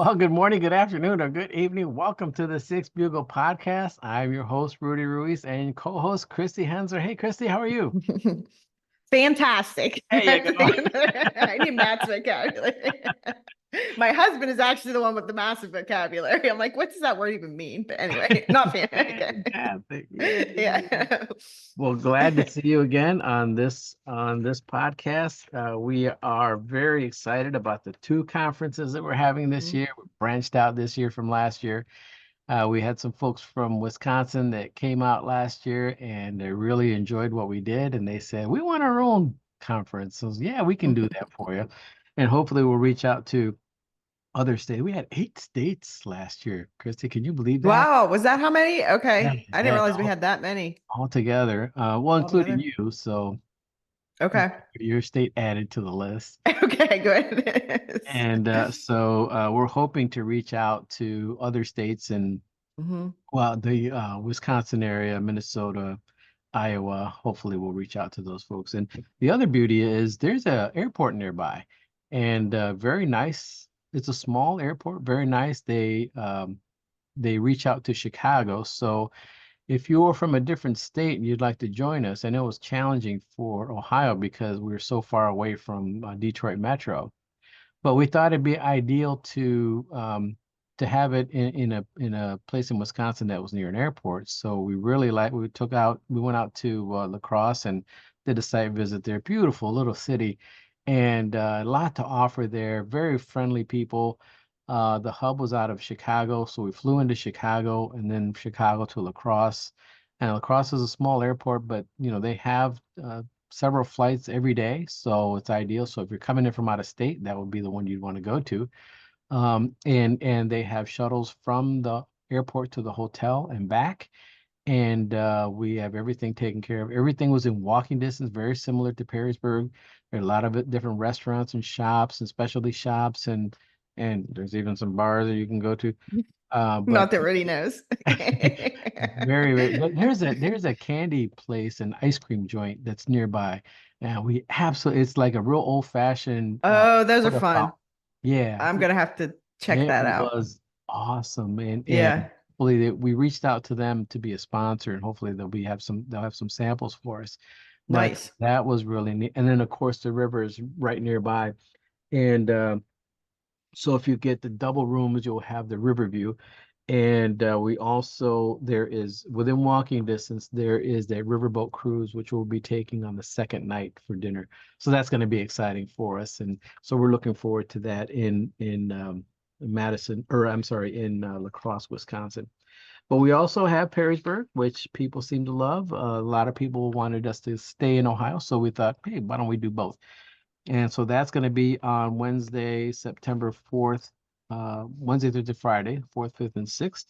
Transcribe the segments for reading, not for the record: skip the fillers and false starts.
Well, good morning, good afternoon, or good evening. Welcome to the Six Bugle Podcast. I'm your host, Rudy Ruiz, and co-host Christy Henser. Hey, Christy, how are you? Fantastic. There you go. I need math vocabulary. My husband is actually the one with the massive vocabulary. I'm like, what does that word even mean? But anyway, not fantastic. Fantastic. Yeah. Yeah. Well, glad to see you again on this podcast. We are very excited about the two conferences that we're having this year. We branched out this year from last year. We had some folks from Wisconsin that came out last year and they really enjoyed what we did. And they said, we want our own conference. So, yeah, we can do that for you. And hopefully we'll reach out to other states. We had 8 states last year. Christy, can you believe that? Wow. Was that how many? Yeah, Okay. I didn't yeah, realize we had that many all together. Well, including altogether. you. So Okay. your state added to the list. Okay, good. And we're hoping to reach out to other states and Mhm. well, the Wisconsin area, Minnesota, Iowa. Hopefully, we'll reach out to those folks. And the other beauty is there's a airport nearby, and very nice. It's a small airport, very nice. They reach out to Chicago. So if you're from a different state and you'd like to join us, I know it was challenging for Ohio because we were so far away from Detroit Metro. But we thought it'd be ideal to have it in a place in Wisconsin that was near an airport. So we went out to La Crosse and did a site visit there. Beautiful little city, and a lot to offer there. Very friendly people. The hub was out of Chicago, so we flew into Chicago and then Chicago to La Crosse. And La Crosse is a small airport, but they have several flights every day, so it's ideal. So if you're coming in from out of state, that would be the one you'd want to go to. And they have shuttles from the airport to the hotel and back. And we have everything taken care of. Everything was in walking distance, very similar to Perrysburg. There are a lot of different restaurants and shops and specialty shops, and there's even some bars that you can go to. But Not that Rudy knows. there's a candy place and ice cream joint that's nearby. And we absolutely it's like a real old fashioned Oh, those are soda fun. fountain. Yeah, I'm gonna have to check it that out. was awesome. And Yeah. hopefully we reached out to them to be a sponsor and hopefully they'll have some samples for us. But Nice. that was really neat. And then of course the river is right nearby. And so if you get the double rooms, you'll have the river view. And we also, there is, within walking distance, there is a riverboat cruise, which we'll be taking on the second night for dinner. So that's going to be exciting for us. And so we're looking forward to that in Madison, or I'm sorry, in La Crosse, Wisconsin. But we also have Perrysburg, which people seem to love. A lot of people wanted us to stay in Ohio. So we thought, hey, why don't we do both? And so that's going to be on Wednesday, September 4th, Wednesday, Thursday, Friday, 4th, 5th, and 6th.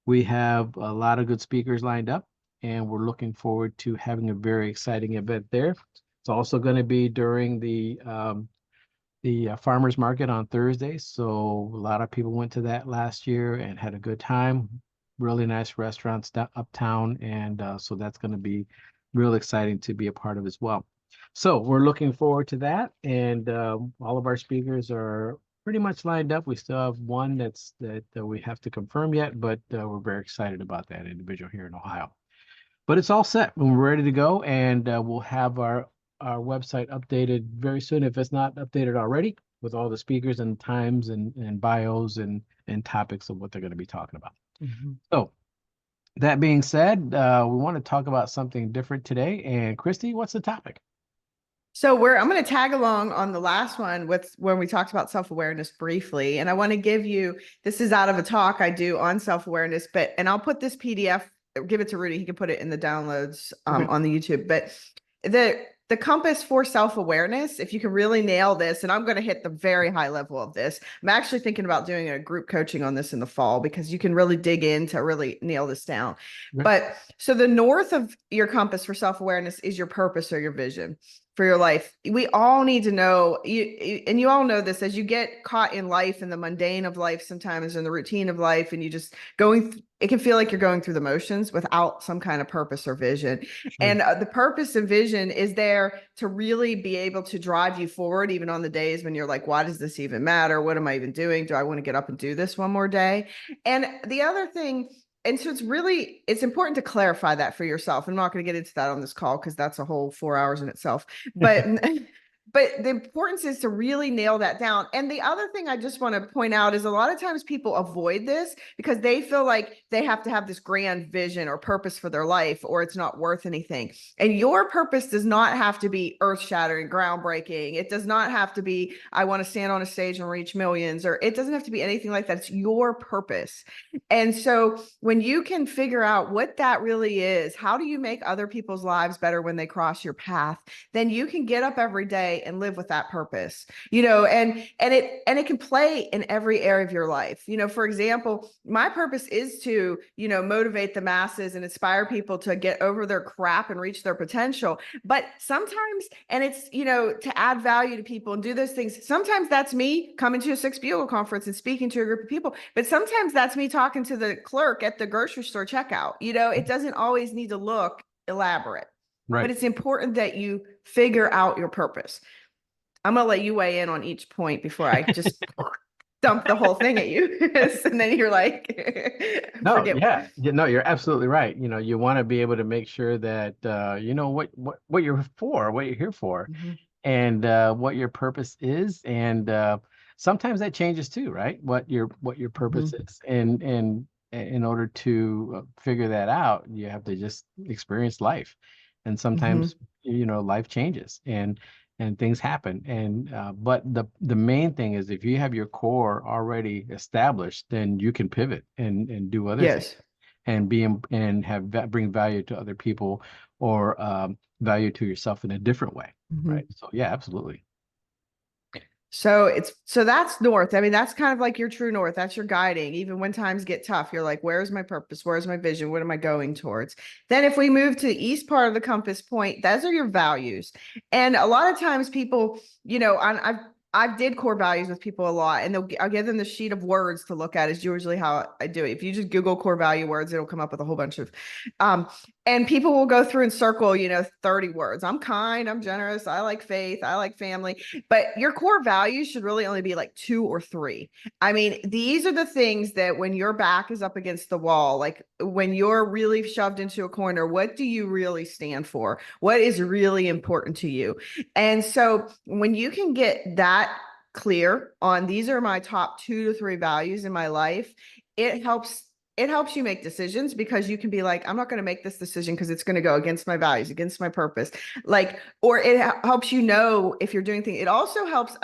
We have a lot of good speakers lined up, and we're looking forward to having a very exciting event there. It's also going to be during the farmers market on Thursday. So a lot of people went to that last year and had a good time. Really nice restaurants uptown, and so that's going to be real exciting to be a part of as well. So we're looking forward to that, and all of our speakers are pretty much lined up. We still have one that we have to confirm yet, but we're very excited about that individual here in Ohio. But it's all set and we're ready to go, and we'll have our website updated very soon if it's not updated already, with all the speakers and times and bios and topics of what they're going to be talking about. So that being said, we want to talk about something different today. And Christy, what's the topic? So I'm going to tag along on the last one with when we talked about self-awareness briefly. And I want to give you, this is out of a talk I do on self-awareness, and I'll put this PDF, give it to Rudy. He can put it in the downloads Okay. on the YouTube. But the compass for self-awareness, if you can really nail this, and I'm going to hit the very high level of this. I'm actually thinking about doing a group coaching on this in the fall because you can really dig in to really nail this down. Okay. But so the north of your compass for self-awareness is your purpose or your vision. for your life. We all need to know and you all know this, as you get caught in life, in the mundane of life, sometimes in the routine of life, and you just it can feel like you're going through the motions without some kind of purpose or vision. Sure. And the purpose and vision is there to really be able to drive you forward, even on the days when you're like, why does this even matter? What am I even doing? Do I want to get up and do this one more day? And the other thing, and so it's important to clarify that for yourself. I'm not going to get into that on this call because that's a whole 4 hours in itself. But but the importance is to really nail that down. And the other thing I just want to point out is a lot of times people avoid this because they feel like they have to have this grand vision or purpose for their life, or it's not worth anything. And your purpose does not have to be earth-shattering, groundbreaking. It does not have to be, I want to stand on a stage and reach millions, or it doesn't have to be anything like that. It's your purpose. And so when you can figure out what that really is, how do you make other people's lives better when they cross your path, then you can get up every day and live with that purpose, and it can play in every area of your life. For example, my purpose is to, motivate the masses and inspire people to get over their crap and reach their potential. But sometimes, and it's, to add value to people and do those things. Sometimes that's me coming to a Six Bugle conference and speaking to a group of people, but sometimes that's me talking to the clerk at the grocery store checkout. It doesn't always need to look elaborate, but Right. it's important that you figure out your purpose. I'm going to let you weigh in on each point before I just dump the whole thing at you. And then you're like, No, forget. yeah. No, you're absolutely right. You want to be able to make sure that you know what you're for, what you're here for, Mhm. and what your purpose is. And sometimes that changes too, right? What your purpose Mhm. is. And in order to figure that out, you have to just experience life. And Mhm. sometimes, life changes and things happen. And but the main thing is if you have your core already established, then you can pivot and do other things Yes. and bring value to other people or value to yourself in a different way, Mhm. right? So yeah, absolutely. So that's north. I mean, that's kind of like your true north. That's your guiding. Even when times get tough, you're like, where's my purpose? Where's my vision? What am I going towards? Then if we move to the east part of the compass point, those are your values. And a lot of times people, I did core values with people a lot, and I'll give them the sheet of words to look at. Is usually how I do it. If you just Google core value words, it'll come up with a whole bunch of um, and people will go through and circle, 30 words. I'm kind, I'm generous, I like faith, I like family. But your core values should really only be like 2 or 3. I mean, these are the things that when your back is up against the wall, like when you're really shoved into a corner, what do you really stand for? What is really important to you? And so when you can get that clear on, these are my top 2 to 3 values in my life, it helps you make decisions, because you can be like, I'm not going to make this decision because it's going to go against my values, against my purpose. Like, or it helps if you're doing things. It also helps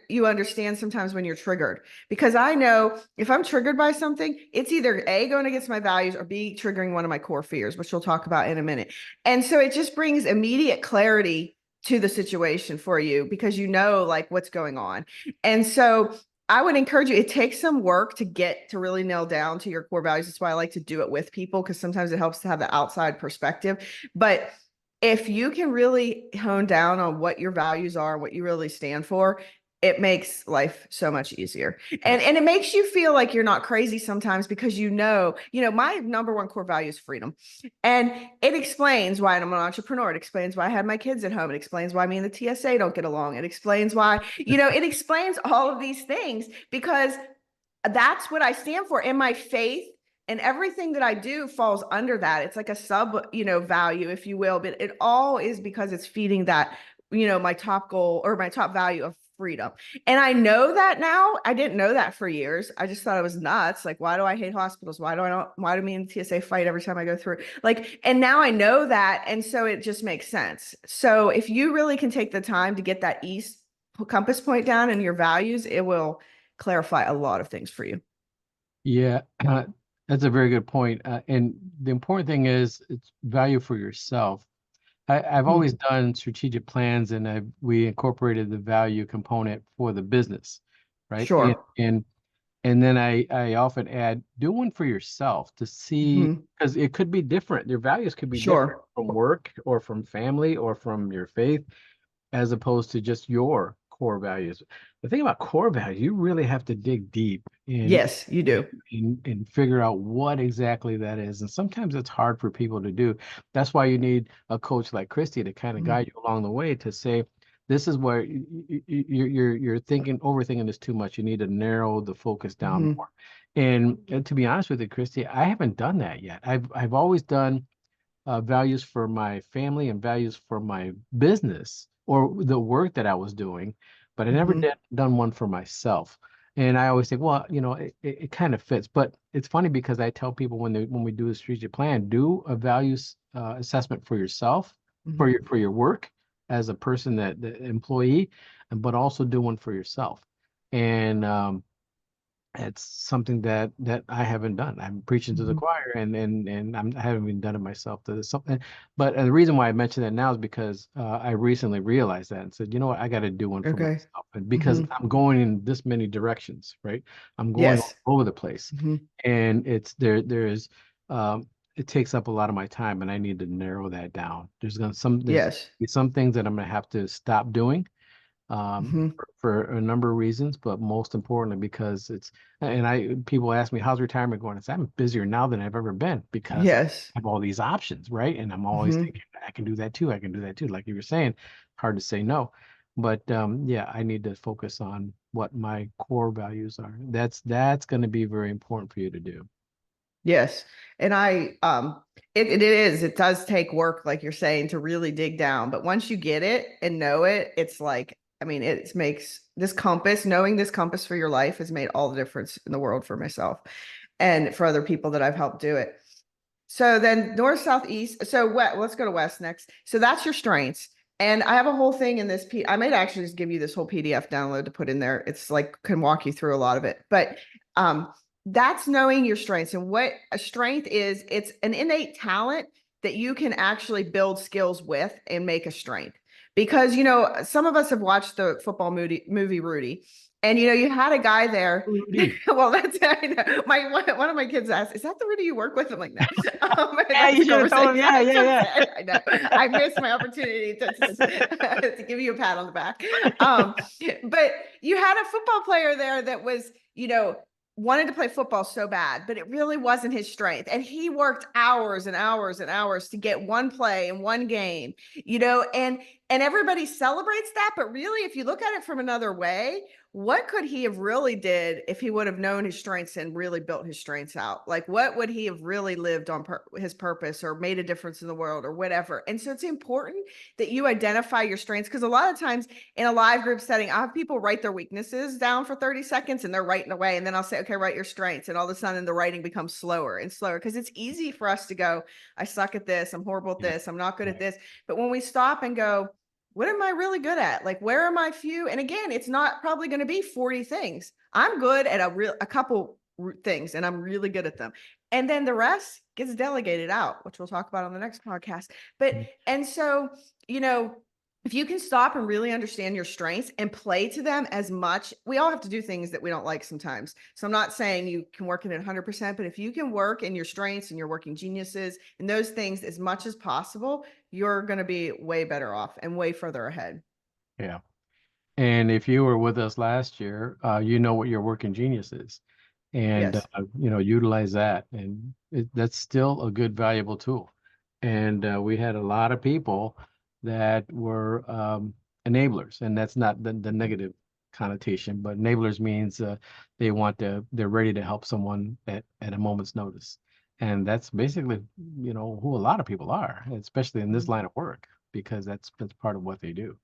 you understand sometimes when you're triggered, because I know if I'm triggered by something, it's either A, going against my values, or B, triggering one of my core fears, which we'll talk about in a minute. And so it just brings immediate clarity to the situation for you, because like what's going on. And so I would encourage you, it takes some work to get to really nail down to your core values. That's why I like to do it with people, because sometimes it helps to have the outside perspective. But if you can really hone down on what your values are, what you really stand for, it makes life so much easier. Yeah. And it makes you feel like you're not crazy sometimes, because my number one core value is freedom. And it explains why I'm an entrepreneur. It explains why I had my kids at home. It explains why me and the TSA don't get along. It explains why, it explains all of these things, because that's what I stand for. And my faith and everything that I do falls under that. It's like a sub, value, if you will, but it all is because it's feeding that, my top goal or my top value of freedom. And I know that now. I didn't know that for years. I just thought it was nuts. Like, why do I hate hospitals? Why do me and TSA fight every time I go through? Like, and now I know that. And so it just makes sense. So if you really can take the time to get that east compass point down and your values, it will clarify a lot of things for you. Yeah, that's a very good point. And the important thing is it's value for yourself. I've always Mhm. done strategic plans, and we incorporated the value component for the business, right? And Sure. and and then I often add do one for yourself to see, Mhm. because it could be different. Your values could be different Sure. from work or from family or from your faith. as opposed to just your core values. The thing about core values, you really have to dig deep Yes, you do. and figure out what exactly that is. And sometimes it's hard for people to do. That's why you need a coach like Christy to kind of Mhm, guide you along the way to say, this is where you're thinking, overthinking this too much. You need to narrow the focus down mhm, more. And to be honest with you, Christy, I haven't done that yet. I've always done values for my family and values for my business or the work that I was doing, but I never mhm. done one for myself. And I always think, well, it kind of fits. But it's funny because I tell people when we do a strategic plan, do a values assessment for yourself, Mhm. for your work as a person that the employee, but also do one for yourself. And it's something that I haven't done. I'm preaching to the Mhm. choir, I haven't even done it myself. There's something, but the reason why I mentioned that now is because I recently realized that and said, you know what, I got to do one for Okay. myself, and because Mhm. I'm going in this many directions, right? I'm going all Yes. over the place, Mhm. and it's there. There's it takes up a lot of my time, and I need to narrow that down. There's Yes. some things that I'm gonna have to stop doing Mhm. for a number of reasons, but most importantly because people ask me, how's retirement going? I say, I'm busier now than I've ever been because I Yes. have all these options, right? And I'm always Mhm. thinking, I can do that too. I can do that too. Like you were saying, hard to say no. But yeah, I need to focus on what my core values are. That's going to be very important for you to do. Yes. And it does take work, like you're saying, to really dig down. But once you get it and know it, it's like, I mean, it makes this compass, knowing this compass for your life has made all the difference in the world for myself and for other people that I've helped do it. So then north, south, east. So let's go to west next. So that's your strengths. And I have a whole thing in this. I might actually just give you this whole PDF download to put in there. It's like can walk you through a lot of it. But um, that's knowing your strengths and what a strength is. It's an innate talent that you can actually build skills with and make a strength. Because some of us have watched the football movie Rudy, and you had a guy there. Rudy. Well, that's I know. One of my kids asked, "Is that the Rudy you work with?" I'm like, "No." Yeah, That's you a should have told him. conversation. Yeah, I yeah, should yeah. say. I know. I missed my opportunity to give you a pat on the back. But you had a football player there that was, wanted to play football so bad, but it really wasn't his strength. And he worked hours and hours and hours to get one play in one game, and everybody celebrates that. But really, if you look at it from another way, what could he have really did if he would have known his strengths and really built his strengths out? Like, what would he have really lived on his purpose or made a difference in the world or whatever? And so it's important that you identify your strengths, because a lot of times in a live group setting, I have people write their weaknesses down for 30 seconds and they're writing away. And then I'll say, okay, write your strengths. And all of a sudden the writing becomes slower and slower because it's easy for us to go, I suck at this. I'm horrible at Yeah, this. I'm not good at right. this. But when we stop and go, what am I really good at? Like, where are my few? And again, it's not probably going to be 40 things. I'm good at a couple things and I'm really good at them. And then the rest gets delegated out, which we'll talk about on the next podcast. But, and so, you know, if you can stop and really understand your strengths and play to them as much, we all have to do things that we don't like sometimes. So I'm not saying you can work in it 100%, but if you can work in your strengths and your working geniuses and those things as much as possible, you're going to be way better off and way further ahead. Yeah. And if you were with us last year, you know what your working genius is, and Yes. utilize that, and that's still a good, valuable tool. And we had a lot of people that were enablers, and that's not the negative connotation, but enablers means they're ready to help someone at a moment's notice, and that's basically who a lot of people are, especially in this Mhm. line of work, because that's part of what they do.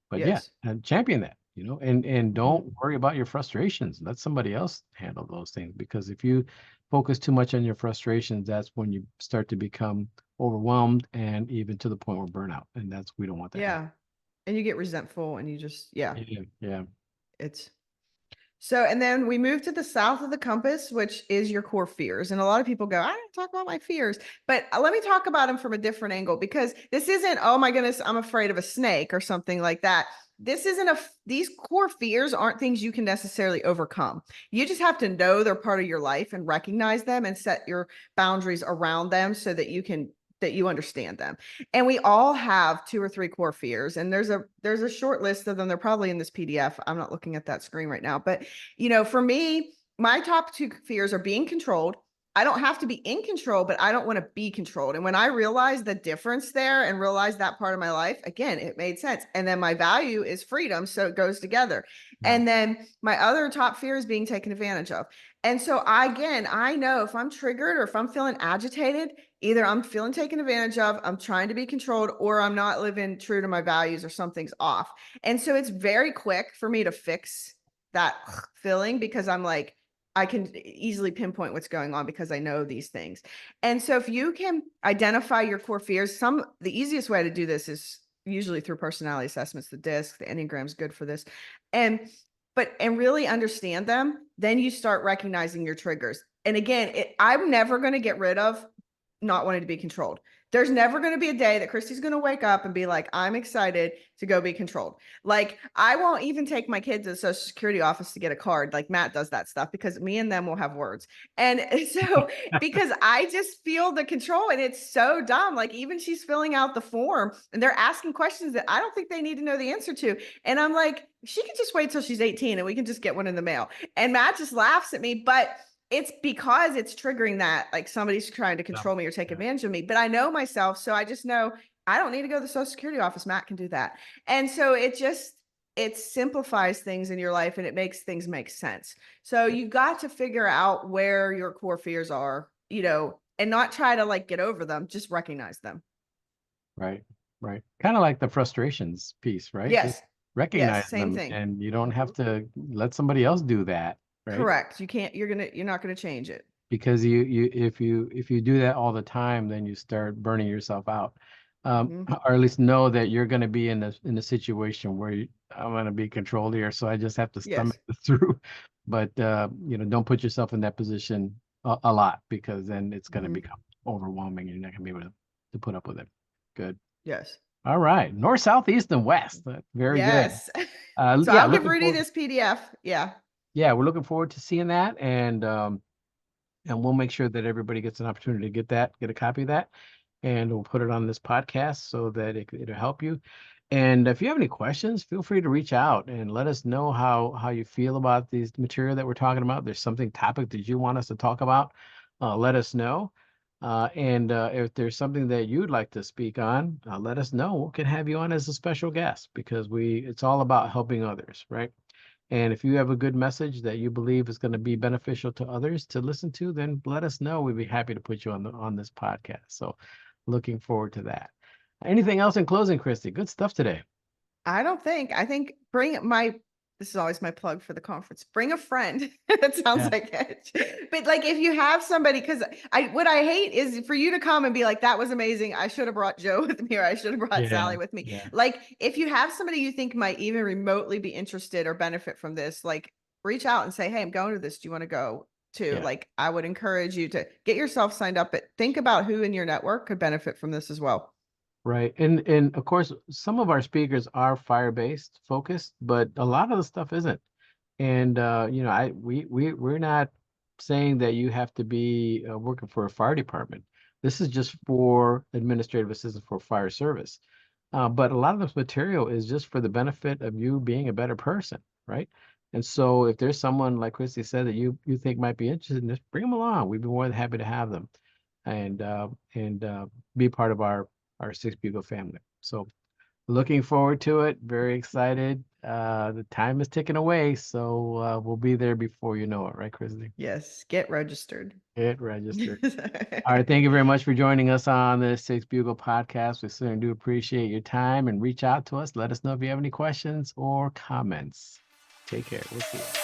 But yeah, Yes. and champion that, and Mhm. don't worry about your frustrations. Let somebody else handle those things, because if you focus too much on your frustrations, that's when you start to become overwhelmed and even to the point where burnout. And we don't want that to happen. Yeah. And you get resentful and you just, yeah, Yeah, yeah. it's so, and then we move to the south of the compass, which is your core fears. And a lot of people go, I don't talk about my fears, but let me talk about them from a different angle, because this isn't, oh my goodness, I'm afraid of a snake or something like that. This isn't these core fears aren't things you can necessarily overcome. You just have to know they're part of your life and recognize them and set your boundaries around them so that you can that you understand them. And we all have 2 or 3 core fears. And there's a short list of them. They're probably in this PDF. I'm not looking at that screen right now, but for me, my top 2 fears are being controlled. I don't have to be in control, but I don't want to be controlled. And when I realized the difference there and realized that part of my life, again, it made sense. And then my value is freedom. So it goes together. Yeah. And then my other top fear is being taken advantage of. And so I know if I'm triggered or if I'm feeling agitated, either I'm feeling taken advantage of, I'm trying to be controlled, or I'm not living true to my values or something's off. And so it's very quick for me to fix that feeling because I'm like, I can easily pinpoint what's going on because I know these things. And so if you can identify your core fears, the easiest way to do this is usually through personality assessments, the DISC, the Enneagram is good for this. And really understand them, then you start recognizing your triggers. And again, I'm never going to get rid of not wanting to be controlled. There's never going to be a day that Christy's going to wake up and be like, I'm excited to go be controlled. Like, I won't even take my kids to the Social Security office to get a card. Like Matt does that stuff because me and them will have words. And so, because I just feel the control and it's so dumb. Like, even she's filling out the form and they're asking questions that I don't think they need to know the answer to. And I'm like, she can just wait till she's 18 and we can just get one in the mail. And Matt just laughs at me, but it's because it's triggering that, like somebody's trying to control me or take advantage of me. But I know myself, so I just know I don't need to go to the Social Security office. Matt can do that. And so it simplifies things in your life and it makes things make sense. So you got to figure out where your core fears are, and not try to like get over them, just recognize them. Right. Kind of like the frustrations piece, right? Yes. Just recognize Yes, same them, thing. and you don't have to let somebody else do that, right? Correct. You can't, you're not going to change it. Because if you do that all the time, then you start burning yourself out. Or at least know that you're going to be in a situation where I'm going to be controlled here, so I just have to stomach this through. But don't put yourself in that position a lot, because then it's going to become overwhelming and you're not going to be able to put up with it. Good. Yes. All right. North, south, east, and west. Very good. Yes. So Yeah, I'll give Rudy this PDF. Yeah. Yeah, we're looking forward to seeing that, and we'll make sure that everybody gets an opportunity to get a copy of that, and we'll put it on this podcast so that it'll help you. And if you have any questions, feel free to reach out and let us know how you feel about these material that we're talking about. If there's something topic that you want us to talk about, let us know. And if there's something that you'd like to speak on, let us know. We can have you on as a special guest, because it's all about helping others, right? And if you have a good message that you believe is going to be beneficial to others to listen to, then let us know. We'd be happy to put you on this podcast. So looking forward to that. Anything else in closing, Christy? Good stuff today. I think this is always my plug for the conference. Bring a friend. That sounds like it. But like, if you have somebody, because what I hate is for you to come and be like, that was amazing. I should have brought Joe with me, or I should have brought Sally with me. Yeah. Like, if you have somebody you think might even remotely be interested or benefit from this, like, reach out and say, hey, I'm going to this. Do you want to go too? Yeah. Like, I would encourage you to get yourself signed up, but think about who in your network could benefit from this as well. Right. And of course, some of our speakers are fire-based focused, but a lot of the stuff isn't. And we're not saying that you have to be working for a fire department. This is just for administrative assistant for fire service. But a lot of this material is just for the benefit of you being a better person, right? And so if there's someone, like Christy said, that you think might be interested in this, bring them along. We'd be more than happy to have them, and be part of our Six Bugle family. So looking forward to it. Very excited. The time is ticking away, so we'll be there before you know it, right, Christy? Yes, get registered. Get registered. All right, thank you very much for joining us on the Six Bugle podcast. We certainly do appreciate your time, and reach out to us. Let us know if you have any questions or comments. Take care. We'll see you.